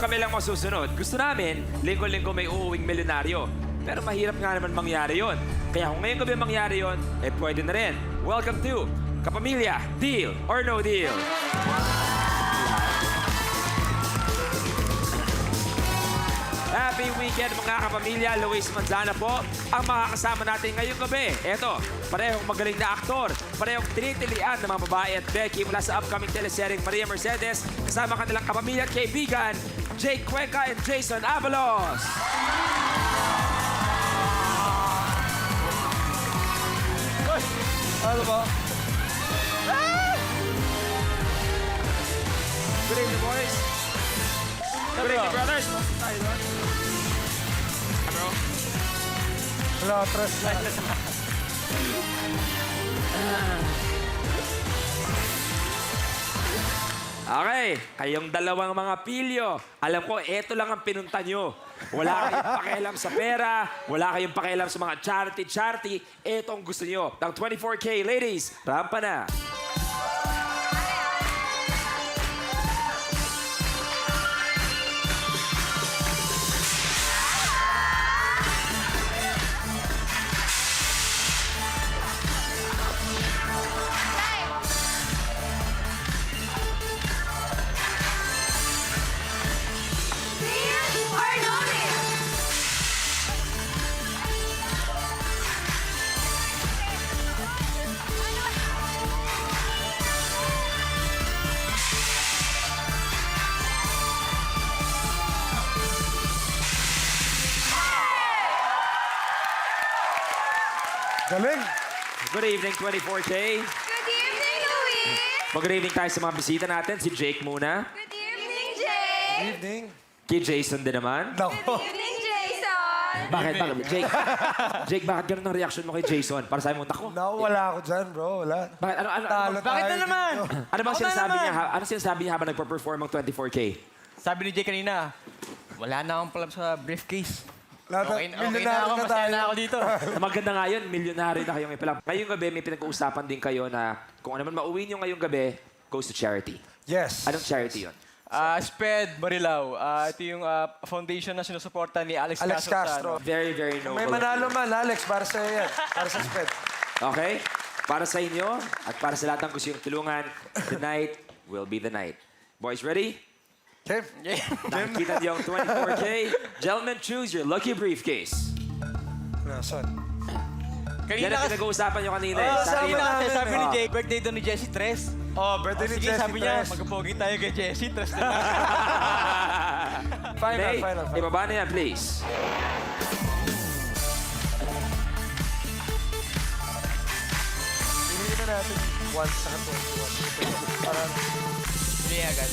kami lang masusunod. Gusto namin, linggo-linggo may uuwing milyonaryo. Pero mahirap nga naman mangyari yon. Kaya kung ngayong gabi mangyari yon, eh pwede na rin. Welcome to Kapamilya, Deal or No Deal. Happy weekend mga kapamilya. Luis Manzana po ang makakasama natin ngayong gabi. Eto, parehong magaling na aktor, parehong tinitilian ng mga babae at Becky mula sa upcoming teleseryeng Maria Mercedes kasama kanilang kapamilya at kaibigan, Jake Cuenca and Jason Avalos. Ano ba? Good evening, boys. Good evening, brothers. Bro. Wala, tres na. Okay, kayong dalawang mga pilyo. Alam ko, eto lang ang pinunta nyo. Wala kayong pakialam sa pera, wala kayong pakialam sa mga charity. Eto ang gusto nyo. Ng 24K, ladies, rampa na. Galing. Good evening, 24K. Good evening, Luis! Good evening tayo sa mga bisita natin. Si Jake muna. Good evening, Jake! Evening. Kay Jason din naman. Nako. Good evening, Jason! Bakit? Jake, bakit ganun ang reaction mo kay Jason? Para sabi mo, tako. Wala ako dyan, bro. Wala. Bakit? Talo Bakit tayo na naman? dito. Ano bang Ako na sinasabi naman. niya? Ano sinasabi niya habang nagpa-perform ang 24K? Sabi ni Jay kanina, wala na akong palam sa briefcase. Lahat Okay, milyonaryo na ako, na masaya tayo. na ako dito. Maganda nga yun, milyonary na kayong ipalang. Ngayong gabi, may pinag-uusapan din kayo na kung ano man mauwi nyo ngayong gabi, goes to charity. Yes. Anong charity yun? SPED Marilao. Ito yung foundation na sinusuporta ni Alex Alex Castro. Very, very noble. May manalo man, Alex, para sa yan. Para sa SPED. Okay? Para sa inyo at para sa lahat ng gusto yung tulungan, tonight will be the night. Boys, ready? Okay. Nakikita niyo ang 24K. Gentlemen, choose your lucky briefcase. Nasaan? Yan Kanina ang kasi, pinag-uusapan nyo kanina. Oh, Sabi kanina kasi sabi ni Oh. Jay, birthday doon ni Jessie Tres. Oh, birthday ni Sige, Jessie sabi niya, Tres. magpapogi tayo kay Jessie Tres na lang. Final, May, final. ibaba na yan, please. Piliin na natin 1 sa 21. Para Hindi agad.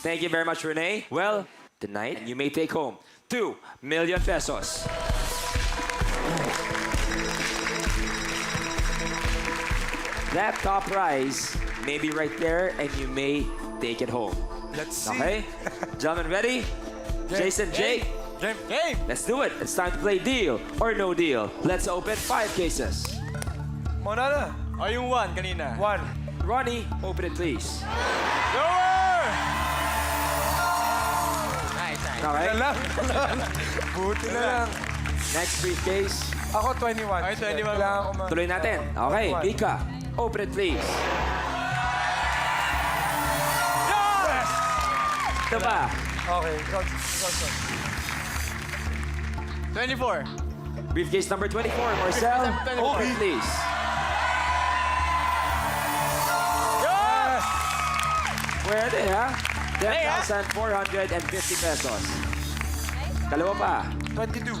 Thank you very much, Renee. Well, tonight, you may take home 2 million pesos. That top prize may be right there and you may take it home. let's see. Okay? Gentlemen, ready? Jason, Jake, Game. Hey! let's do it. It's time to play Deal or No Deal. Let's open 5 cases. Muna na. O yung 1 kanina. 1. Ronnie, open it please. Lower! Nice, nice. Okay? Na lang. Buti na lang. Next briefcase. Ako 21. Okay, 21. Kailangan ko Tuloy natin. Okay, 21. Mika, open it please. Yes! Ito ba? Okay, go. 24. Briefcase number 24, Marcel, open it please. Yes! Pwede ha? 10,450 pesos. Dalawa pa. 22.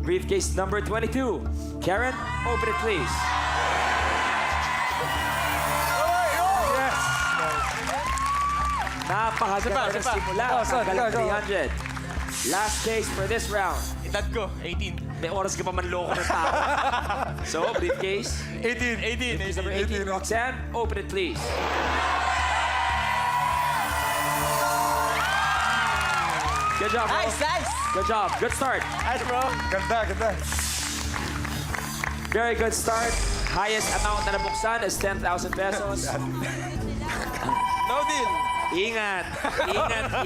Briefcase number 22. Karen, open it please. Yes! Napakaganda Isa ng pa. simula. Oh, son, Hanggang go. 300. Last case for this round. Edad ko, 18. May oras ka pa manloko ng tao. So, briefcase. 18. Briefcase number 18. 18. Roxanne, open it please. Good job, bro. Nice, nice! Good job. Good start. Nice, bro. Ganda. Very good start. Highest amount na nabuksan is 10,000 pesos. No deal. Ingat.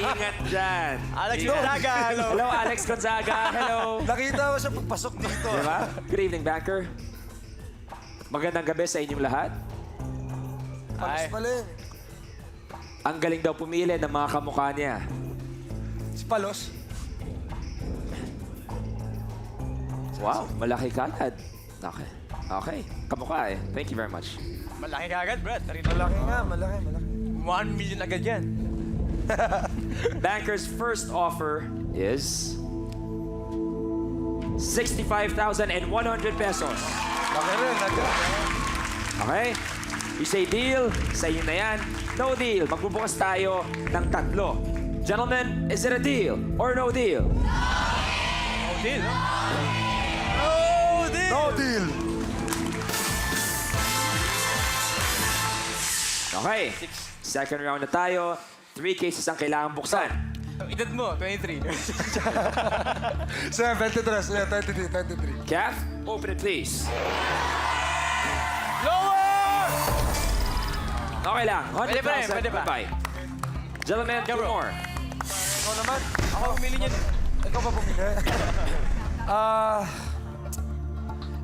Ingat dyan. Alex Ingat. Gonzaga, hello. Hello, Alex Gonzaga. Hello. Nakita ko siya pagpasok dito. Diba? Good evening, banker. Magandang gabi sa inyong lahat. Palos pala yun. Ang galing daw pumili ng mga kamukha niya. Si Palos. Wow, malaki kagad. Okay. Okay. Kamukha eh. Thank you very much. Malaki ka agad, Brad. Malaki nga, malaki. 1 million agad yan. Banker's first offer is 65,100 pesos. Laki rin, agad. Okay? You say deal, sa inyo na yan. No deal. Magbubukas tayo ng 3. Gentlemen, is it a deal or no deal? No deal, no? No deal. Okay. Second round na tayo. 3 cases ang kailangan buksan. Ang edad mo, 23. Sir, 23. Yeah, 23. Kath, open it please. Lower! Okay lang. 100,000. Pwede pa rin, pwede pa. Bye. Gentlemen, two more. Ikaw naman. Ako pumili niyan. Ikaw pa pumili.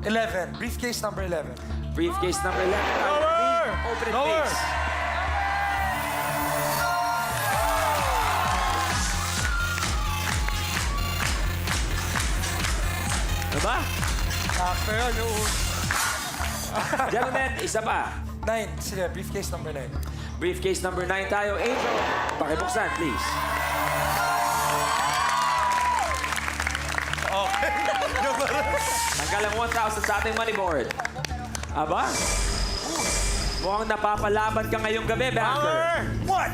11. Briefcase number 11. Briefcase number 11. Lower! Open it Lower. please. Diba? Sakto yun. Gentlemen, isa pa. 9. Sige, briefcase number 9. Briefcase number 9 tayo. Angel, pakibuksan, please. Tanggal ang 1,000 sa ating money board. Aba? Mukhang napapalaban ka ngayong gabi, banker. What?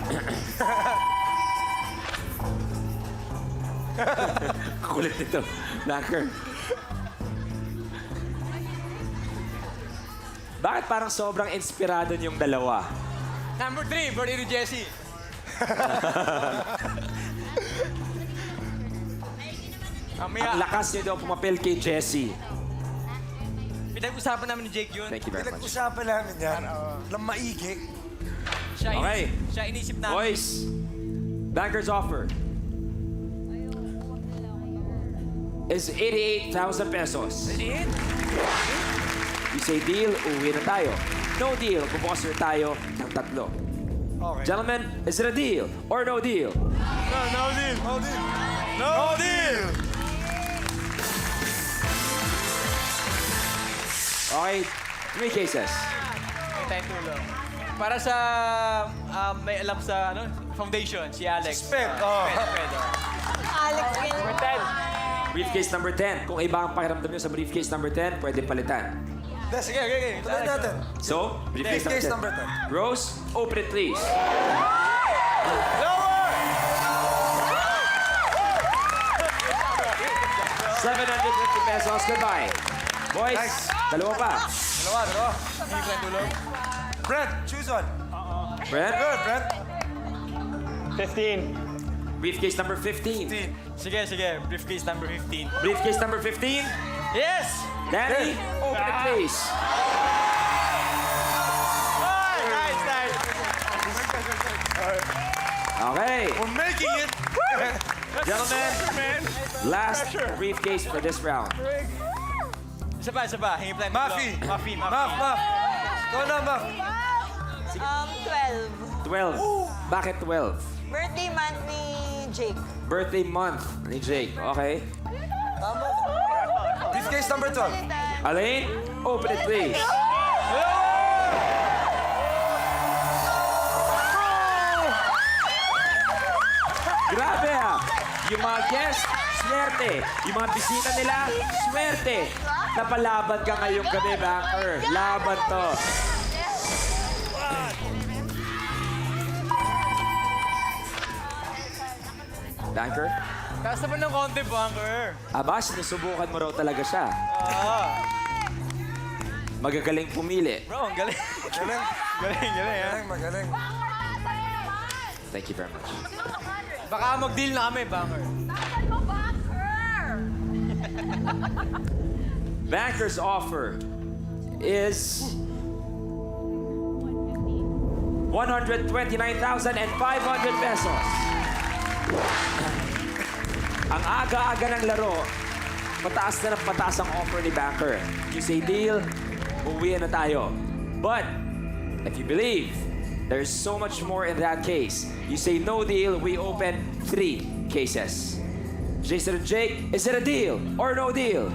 Kulit nito, banker. Bakit parang sobrang inspirado niyong dalawa? Number 3, birthday ni Jessie. Ang Mamaya, lakas niyo daw pumapel kay Jessie. pinag-usapan namin ni Jake yun. Thank you very much. Pinag-usapan namin yan. Lang maigi. Siya, Okay. siya inisip namin. Boys, banker's offer is 88,000 pesos. Liit? You say deal, uwi na tayo. No deal, bubukas na tayo ng 3. Okay. Gentlemen, is it a deal or no deal? No deal. No deal. No deal. Okay, 3 cases. May tayong tulong. Para sa may alam sa foundation, si Alex. Spec, oh. Pwede. Alex, Briefcase number 10. Kung iba ang pakiramdam nyo sa briefcase number 10, pwede palitan. Sige. Tuloy natin. So, briefcase Briefcase number number 10. Rose, open it please. Lower! 750 pesos. Goodbye. Boys, Nice. dalawa pa. Dalawa. Hindi ko tulong. Brent, choose one. Brent, Good, Brent. 15. briefcase number 15. 15. Sige. Briefcase number 15. Briefcase number 15. Yes! Danny, open it please. Nice. Okay. We're making it. Gentlemen, last briefcase for this round. Isa pa. Hingi plan. Mafi. Mafi. Maf. Ikaw na, Maf. 12. 12. Bakit 12? Birthday month ni Jake. Birthday month ni Jake. Okay. Tama. Briefcase number 12. Alain, open it please. Grabe ha. Yung mga guests, swerte. Yung mga bisita nila, swerte. Napalaban ka ngayong gabi, banker. Laban to. Banker? Taas naman ng konti, bunker. Aba, sinusubukan mo raw talaga siya. Magagaling pumili. Bro, ang galing. Galing. Galing, ha? Magaling. Thank you very much. Baka mag-deal na kami, bunker. Banker's offer is 150,000 129,500 pesos. Ang aga-aga ng laro, pataas na ng pataas ang offer ni Banker. You say deal, uwi na tayo. But, if you believe, there's so much more in that case. You say no deal, we open 3 cases. Jason and Jake, is it a deal or no deal?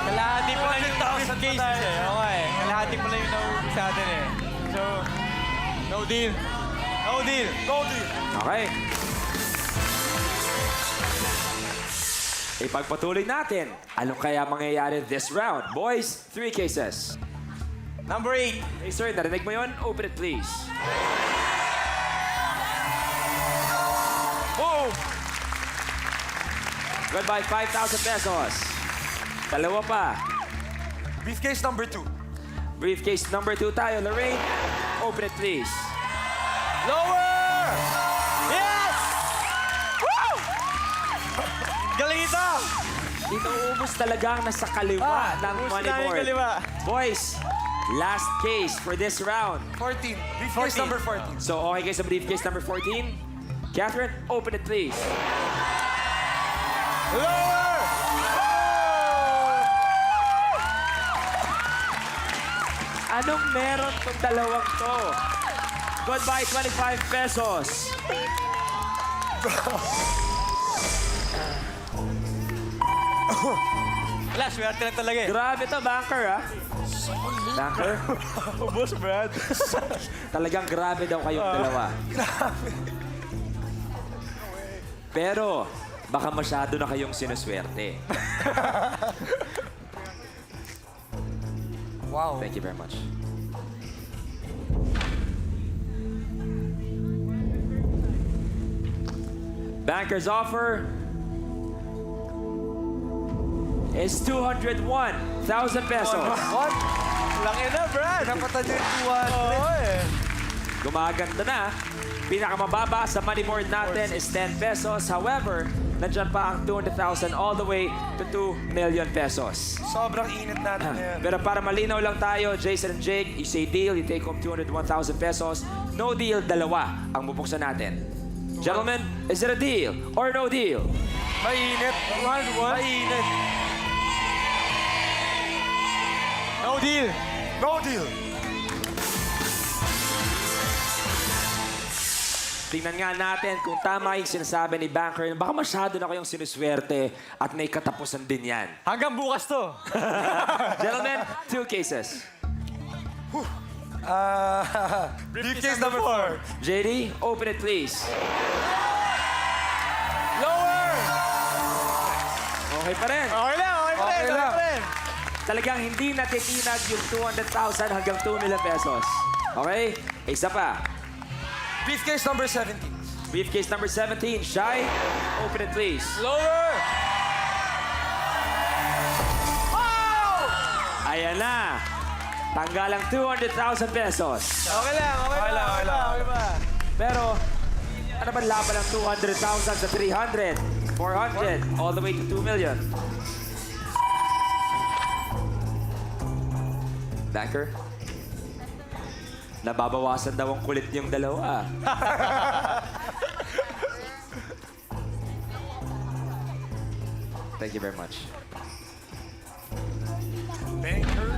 Kalahati mo lang yung cases eh. Okay. Kalahati mo lang yung nauubos sa atin eh. So, no deal. No deal. No deal. Okay. Ipagpatuloy natin. Anong kaya mangyayari this round? Boys, 3 cases. Number 8. Hey sir, narinig mo yun? Open it please. Boom! Goodbye, 5,000 pesos. Dalawa pa. Briefcase number 2. Briefcase number 2 tayo. Lorraine, open it please. Lower! Yes! Woo! Galing ito! Inuubos talagang nasa kaliwa ng ubus money na yung board. kaliwa. Boys, last case for this round. 14. Briefcase 14. number 14. So, okay kayo sa briefcase number 14? Catherine, open it please. Lower! Anong meron tong dalawang to? Goodbye, 25 pesos. Wala, swerte na talaga eh. Grabe to, Banker, ha? Banker? Ubus, Brad. Talagang grabe daw kayong dalawa. Pero, baka masyado na kayong sinuswerte. Wow. Thank you very much. Banker's offer is 201,000 pesos. What? Laki na, Brad. Napatan niyo yung 200. Oo eh. Gumaganda na. Pinakamababa sa money board natin is 10 pesos. However, nandyan pa ang 200,000 all the way to 2 million pesos. Sobrang init natin ngayon. Pero para malinaw lang tayo, Jason and Jake, you say deal, you take home 201,000 pesos. No deal, dalawa ang bubuksan natin. Gentlemen, is it a deal or no deal? Mainit. Mainit. No deal. No deal. Tingnan nga natin kung tama yung sinasabi ni Banker. Baka masyado na kayong sinuswerte at may katapusan din yan. Hanggang bukas to. Gentlemen, 2 cases. Briefcase number 4. JD, open it please. Lower! Okay pa rin. Okay lang, okay pa rin. Okay lang. Okay pa rin. Talagang hindi natitinag yung 200,000 hanggang 2 million pesos. Okay? Isa pa. Briefcase number 17. Briefcase number 17. Shy, open it please. Lower! Ayan na. Tanggalang 200,000 pesos. Okay lang, okay lang. Okay pa. Pero, ano ba laban ng 200,000 sa 300? 400, all the way to 2 million. Banker? Nababawasan daw ang kulit niyong dalawa. Thank you very much. Banker.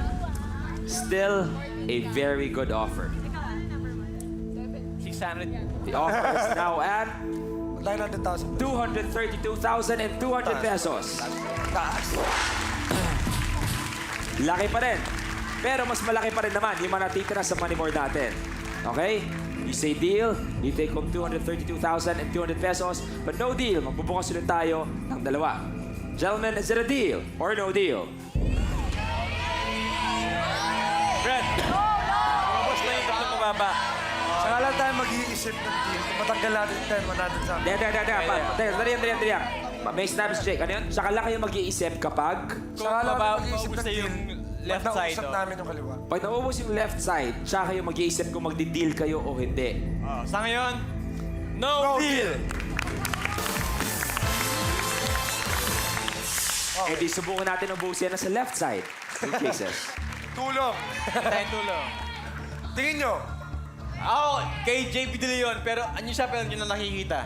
Still a very good offer. 600. The offer is now at 900,000. 232,200 pesos. Taas. Laki pa rin. Pero mas malaki pa rin naman yung mga natitira sa money board natin. Okay? You say deal, you take home 232,200 pesos. But no deal, magbubukas ulit tayo ng dalawa. Gentlemen, is it a deal or no deal? Brad. Ubus na yung tatlong mababa. Saka lang tayo mag-iisip ng deal. Kung matanggal natin yung 10, 100 sa amin. Dali. May sinabi si Jake. Ano yun? Saka lang kayo mag-iisip kapag... Saka lang tayo mag-iisip Ubus ng na deal. yung left Pag side. nausap namin yung kaliwa. Pag naubos yung left side, tsaka kayo mag-iisip kung magdi-deal kayo o hindi. Sa ngayon, no deal. Eh di subukan natin ubusin na sa left side. 2 cases. Tulong. Tayo tulong. Tingin nyo. Ako, kay JP De Leon, pero ano siya, pero hindi na nakikita.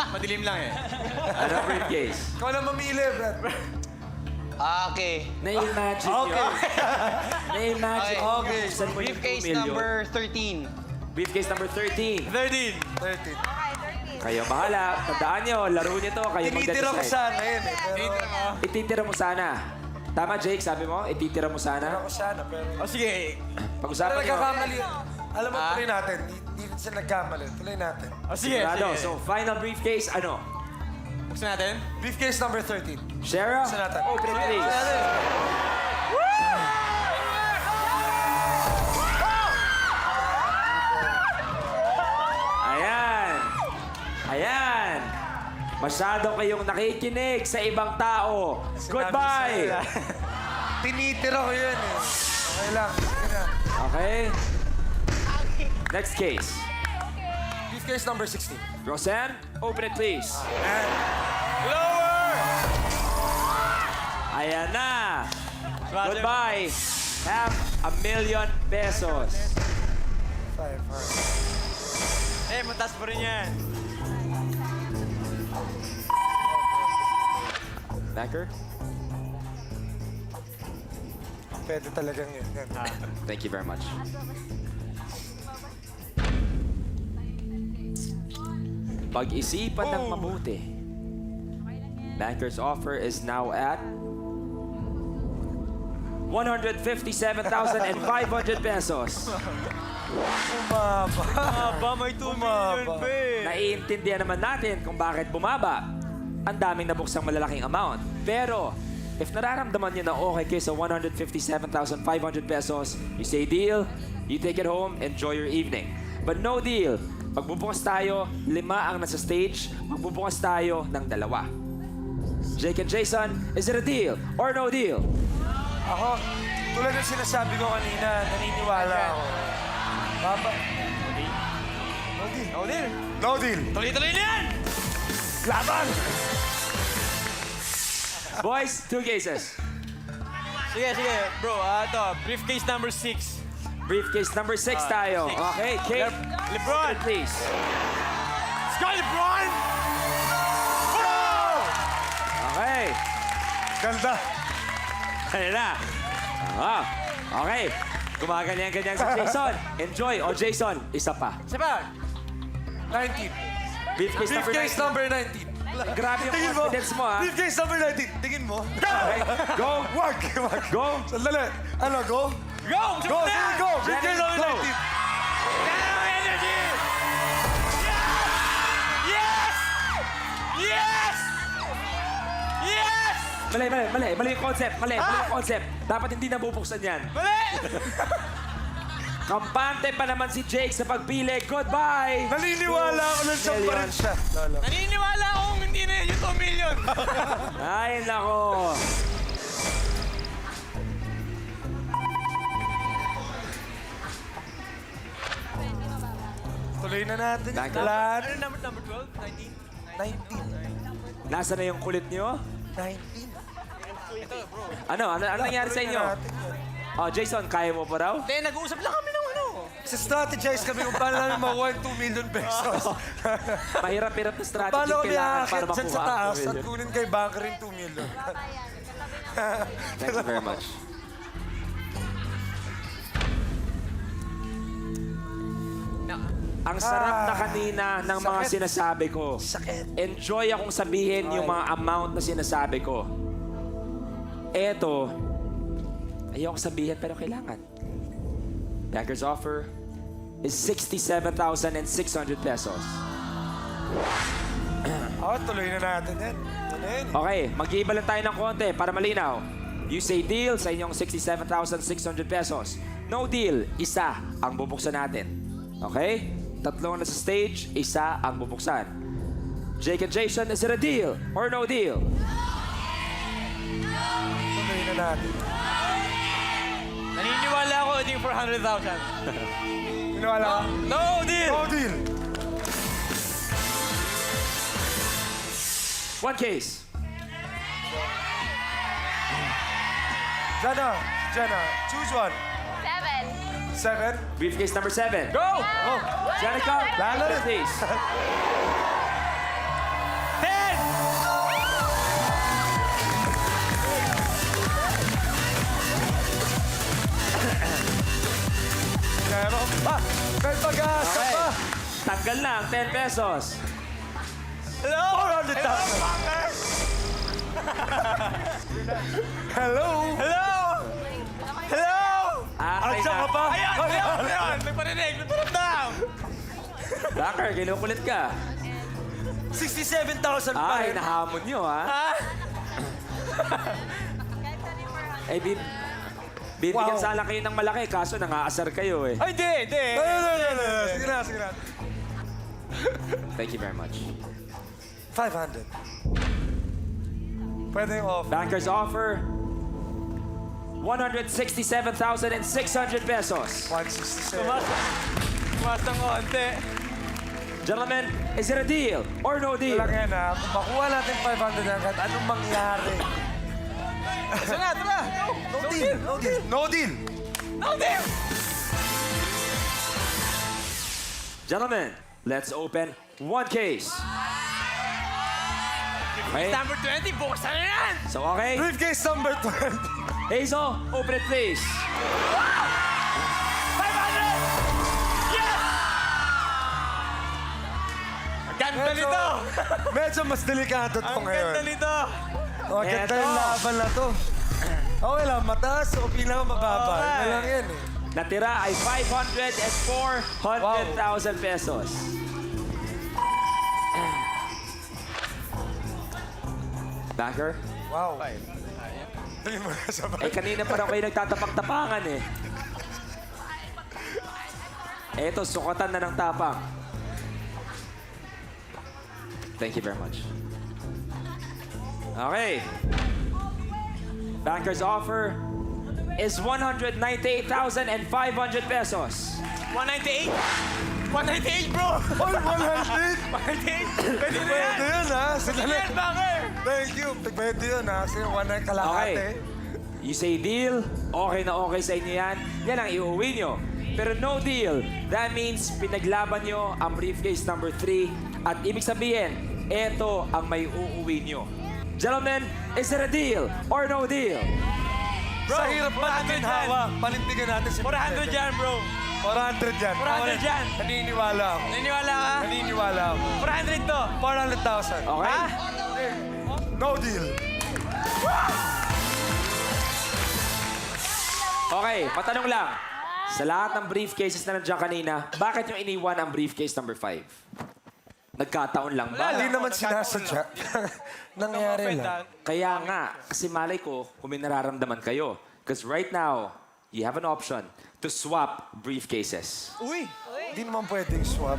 Madilim lang eh. Ano briefcase? Ikaw na mamili, Brad. Okay. Na-imagine nyo. Na-imagine nyo. Okay. Saan mo yung 2 Briefcase million? number 13. Briefcase number 13. 13. 13. Kayo bahala. Tandaan nyo, laro nyo to. Kayo Tinitira ko magdadecide. sana yun eh. Pero Ititira mo sana. Tama, Jake, sabi mo? Ititira mo tira sana. ko sana, pero... O sige. Pero Pag-usapan nyo. nagkakamali. Alam mo, tuloy natin. Hindi sila nagkamali. Tuloy natin. O sige, Sigurado. sige. So, final briefcase, ano? Buksan natin. Briefcase number 13. Shara, Buksan natin. open it, please. Ayan. Ayan. Masyado kayong nakikinig sa ibang tao. Goodbye. Tinitira ko yun eh. Okay lang. Sige na. Okay. Next case. Briefcase number 16. Roseanne, open it, please. Lower! Ayan na. Goodbye. $500,000 pesos. 5. Eh, matas pa rin yan. Becker, Pwede talagang yun. Yan. thank you very much. Pag-isipan ng mabuti. Banker's offer is now at $157,500 pesos. Umaba. Aba, may 2 million Umaba. pa eh. Naiintindihan naman natin kung bakit bumaba. Ang daming nabuksang malalaking amount. Pero, if nararamdaman niyo na okay kayo sa 157,500 pesos, you say deal, you take it home, enjoy your evening. But no deal. Magbubukas tayo, 5 ang nasa stage, magbubukas tayo ng 2. Jake and Jason, is it a deal or no deal? Ako, tulad ng sinasabi ko kanina, naniniwala ako. Papa. No deal. No deal. No deal. Tuloy-tuloy na yan! Laban! Boys, 2 cases. Sige, sige. Bro, ito. Briefcase number 6. Briefcase number 6 tayo. six. Okay, Kate, LeBron! please. Sky LeBron! Bro! Okay. Ganda. Kaya na. Ah, okay. Gumaganyan-ganyan si Jason. Enjoy. O Jason, isa pa. Sapa? 19. Briefcase number Briefcase 19. number 19. Grabe yung Tingin mo. confidence mo, ha? Briefcase number 19. Tingin mo. Okay, go. Wag. Wag. Go. Sandali. Ano, go? Go! Go, sige, go. Briefcase number Go. 19. Energy! Yes! Yes! Yes! Mali yung concept. Mali yung concept. Dapat hindi nabubuksan yan. Mali! Kampante pa naman si Jake sa pagpili. Goodbye! Naniniwala ako lang sa pa rin siya. Lolo. Naniniwala akong hindi na yun yung 2 million. Ay, nako. Tuloy na natin. Thank you. Lahat. Ano number 12? 19? 19. Nasa na yung kulit nyo? 19. Ano nangyari sa inyo? Oh, Jason, kaya mo pa raw? Hindi, nag-uusap lang kami ng ano. Strategize kami kung paano namin makuha yung 2 million pesos. Mahirap-hirap na strategy Paano kami kailangan para aakit dyan sa makuha ang taas 2 at million. kunin kay banker yung 2 million? Thank you very much. Ang sarap na kanina ng mga Sakit. sinasabi ko. Sakit. Enjoy akong sabihin yung mga amount na sinasabi ko. Eto, ayoko sabihin pero kailangan. Banker's offer is 67,600 pesos. Tuloy na natin yan. Ano yun? Okay, mag-iiba lang tayo ng konti para malinaw. You say deal sa inyong 67,600 pesos. No deal, isa ang bubuksan natin. Okay? 3 na sa stage, isa ang bubuksan. Jake and Jason, is it a deal or no deal? Tuloy na natin. Naniniwala ako yung 400,000. Tiniwala ka? No deal! No deal. 1 case. Jana, choose one. 7. 7. Briefcase number 7. Go! Oh, Janica, Lalo open rin. it, please. 10! meron pa. May pag-asa Okay. pa. Tanggal na ang 10 pesos. Hello? 400,000. Hello? Hello? Hello? Okay Andiyan na. ka pa? Ayan! Ayan! Ayan! May parinig! May paramdam! Backer, kinukulit ka. 67,000 pa Ay, rin. nahamon nyo, ha? Ha? Eh, bibigyan Wow. sana kayo ng malaki, kaso nangaasar kayo, eh. Ay, hindi! Hindi! Sige na, sige na. Thank you very much. 500. Pwede yung off. Bankers offer 167,600 pesos. 167. Tumas ng konti. Gentlemen, is it a deal or no deal? Lang yan ha. Kung makuha natin 500 agad, anong mangyari? Ito na! Ito na! No deal. No deal. No deal. No deal! Gentlemen, let's open one case. Okay, Number 20, buksan na yan! so okay. Briefcase number 20. Hazel, open it please. 500! Yes! Ang ganda nito! Medyo mas delikado to Ang ngayon. ganda nito! Oh, ganda Eto. yung laban na to. Okay lang, mataas o pinakamababa. Okay. Yun lang yan eh. Natira ay 500 and 400,000 pesos. Backer? Wow. Hindi mo na sabay. Eh, kanina pa raw kayo nagtatapang-tapangan eh. Eto, sukatan na ng tapang. Thank you very much. Okay. Banker's offer is 198,500 pesos. 198! 198, bro! All 100! 198! Pwede na yan! Pwede yun ha. Pwede Sandali. na yan, Banger! Thank you. Pwede yun ha. Kasi 100 kalahati. Okay. You say deal, okay na okay sa inyo yan. Yan ang iuwi nyo. Pero no deal, that means pinaglaban nyo ang briefcase number 3 at ibig sabihin, eto ang may uuwi nyo. Gentlemen, is it a deal or no deal? Sa hirap ba 400 natin yan. hawa? Panindigan natin si 400 yan, bro! 400 yan. 400 yan. Naniniwala ako. Naniniwala ka? Naniniwala ako. 400 to! 400,000. Okay? Ha? No deal. Okay, patanong lang. Sa lahat ng briefcases na nandiyan kanina, bakit nyo iniwan ang briefcase number 5? Nagkataon lang ba? Hindi naman sinasadya. Nangyari lang. Kaya nga, kasi malay ko kung may nararamdaman kayo. Because right now, you have an option to swap briefcases. Uy! Hindi naman pwedeng swap.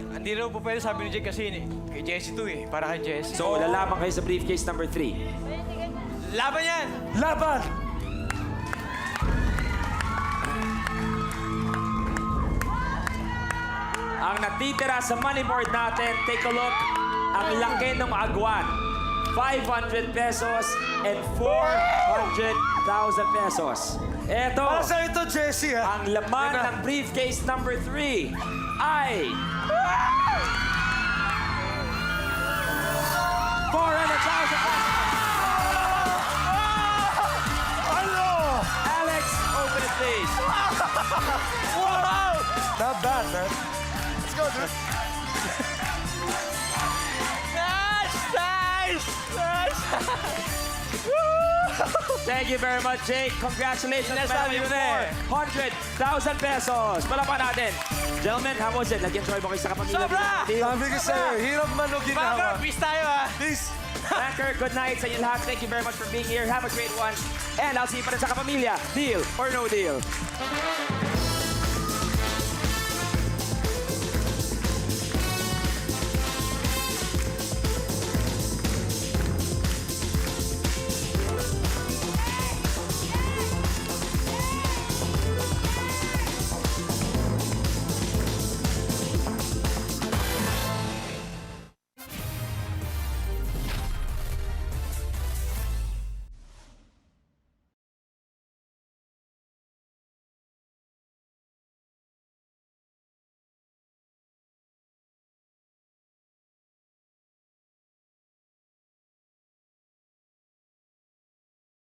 Hindi raw po pwede sabi ni Jake kasi kay Jessie to eh. Para kay Jessie. So, lalaban kayo sa briefcase number 3. Laban yan! Laban! Ang natitira sa money board natin, take a look, ang laki ng agwan. 500 pesos and 400,000 pesos. Eto, Para sa ito, Jessie ha. ang laman Yun na. ng briefcase number 3 ay 400,000 pesos. Ano? Alex, open it please. Wow! Not bad, man. Let's go, dude. Nice! Nice! Nice! Thank you very much, Jake. Congratulations. Sinasabi Meron mo na eh. 400,000 pesos. Palapan natin. Gentlemen, how was it? Nag-enjoy mo kayo sa kapamilya? Sobra! Sabi ko sa'yo, hirap man o Banger, ginawa. peace tayo ah! Peace. Banker, good night sa inyo lahat. Thank you very much for being here. Have a great one. And I'll see you pa rin sa kapamilya. Deal or no deal?